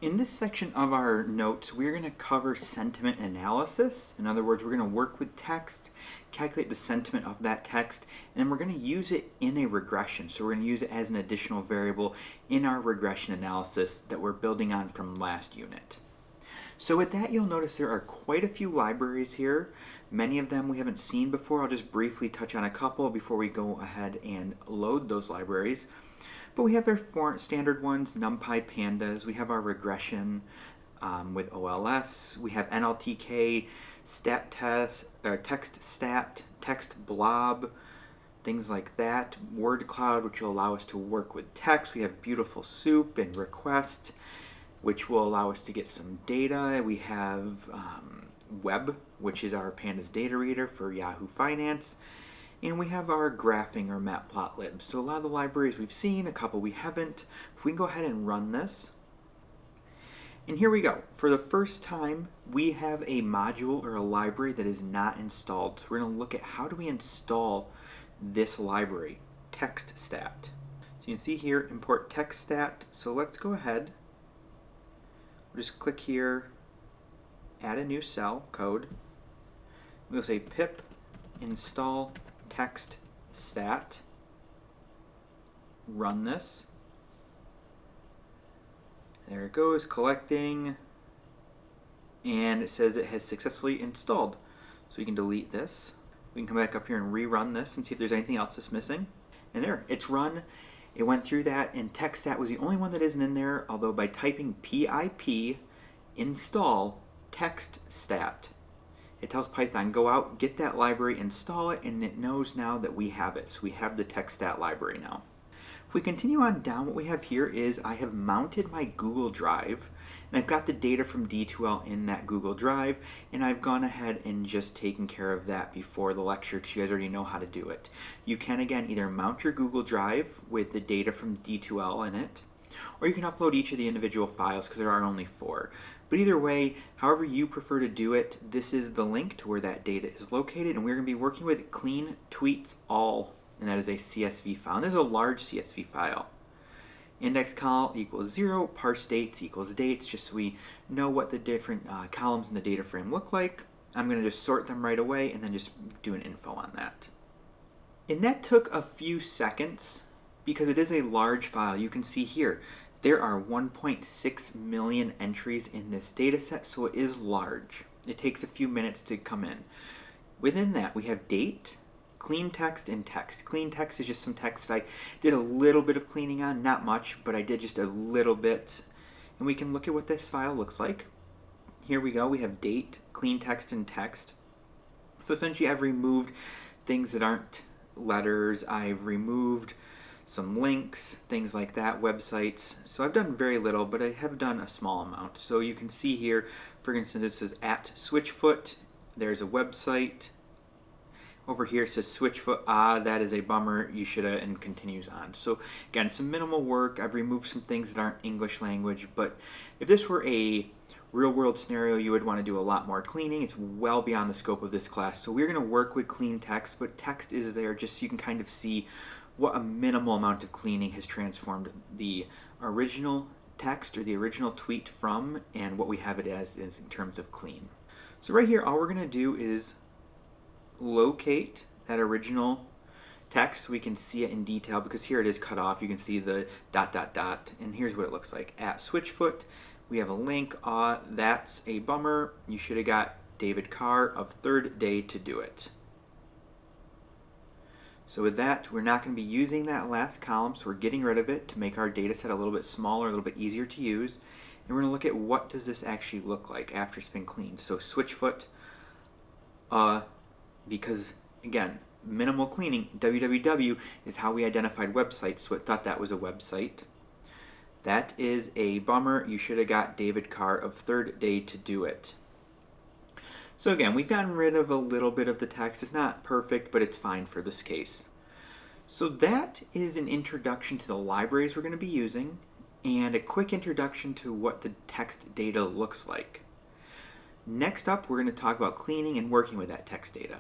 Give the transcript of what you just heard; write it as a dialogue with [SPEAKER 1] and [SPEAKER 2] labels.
[SPEAKER 1] In this section of our notes, we're going to cover sentiment analysis. In other words, we're going to work with text, calculate the sentiment of that text, and then we're going to use it in a regression. So we're going to use it as an additional variable in our regression analysis that we're building on from last unit. So with that, you'll notice there are quite a few libraries here. Many of them we haven't seen before. I'll just briefly touch on a couple before we go ahead and load those libraries. But we have our standard ones, NumPy, Pandas. We have our regression with OLS. We have NLTK, stat test, or text stat, text blob, things like that. Word cloud, which will allow us to work with text. We have beautiful soup and request, which will allow us to get some data. We have web, which is our Pandas data reader for Yahoo Finance. And we have our graphing or matplotlib. So a lot of the libraries we've seen, a couple we haven't. If we can go ahead and run this. And here we go. For the first time, we have a module or a library that is not installed. So we're going to look at how do we install this library, TextStat. So you can see here, import TextStat. So let's go ahead. We'll just click here, add a new cell, code. We'll say pip install TextStat, run this. There it goes, collecting, and it says it has successfully installed. So we can delete this. We can come back up here and rerun this and see if there's anything else that's missing. And there, it's run. It went through that, and TextStat was the only one that isn't in there, although by typing pip install TextStat, it tells Python, go out, get that library, install it, and it knows now that we have it. So we have the TextStat library now. If we continue on down, what we have here is I have mounted my Google Drive, and I've got the data from D2L in that Google Drive, and I've gone ahead and just taken care of that before the lecture because you guys already know how to do it. You can, again, either mount your Google Drive with the data from D2L in it, or you can upload each of the individual files because there are only 4. But either way, however you prefer to do it, this is the link to where that data is located, and we're going to be working with clean tweets all, and that is a CSV file. And this is a large CSV file. Index col equals 0, parse dates equals dates, just so we know what the different columns in the data frame look like. I'm going to just sort them right away and then just do an info on that. And that took a few seconds because it is a large file. You can see here, there are 1.6 million entries in this data set, so it is large. It takes a few minutes to come in. Within that, we have date, clean text, and text. Clean text is just some text that I did a little bit of cleaning on, not much, but I did just a little bit. And we can look at what this file looks like. Here we go, we have date, clean text, and text. So essentially I've removed things that aren't letters. I've removed some links, things like that, websites. So I've done very little, but I have done a small amount. So you can see here, for instance, it says at Switchfoot. There's a website. Over here it says Switchfoot. That is a bummer. You should have, and continues on. So again, some minimal work. I've removed some things that aren't English language, but if this were a real world scenario, you would want to do a lot more cleaning. It's well beyond the scope of this class. So we're going to work with clean text, but text is there just so you can kind of see what a minimal amount of cleaning has transformed the original text or the original tweet from, and what we have it as is in terms of clean. So right here, all we're going to do is locate that original text so we can see it in detail, because here it is cut off. You can see the ... and here's what it looks like. At Switchfoot, we have a link. That's a bummer. You should have got David Carr of third day to do it. So with that, we're not going to be using that last column, so we're getting rid of it to make our data set a little bit smaller, a little bit easier to use. And we're going to look at what does this actually look like after it's been cleaned. So Switchfoot, because again, minimal cleaning, www is how we identified websites, so it thought that was a website. That is a bummer. You should have got David Carr of third day to do it. So again, we've gotten rid of a little bit of the text. It's not perfect, but it's fine for this case. So that is an introduction to the libraries we're going to be using, and a quick introduction to what the text data looks like. Next up, we're going to talk about cleaning and working with that text data.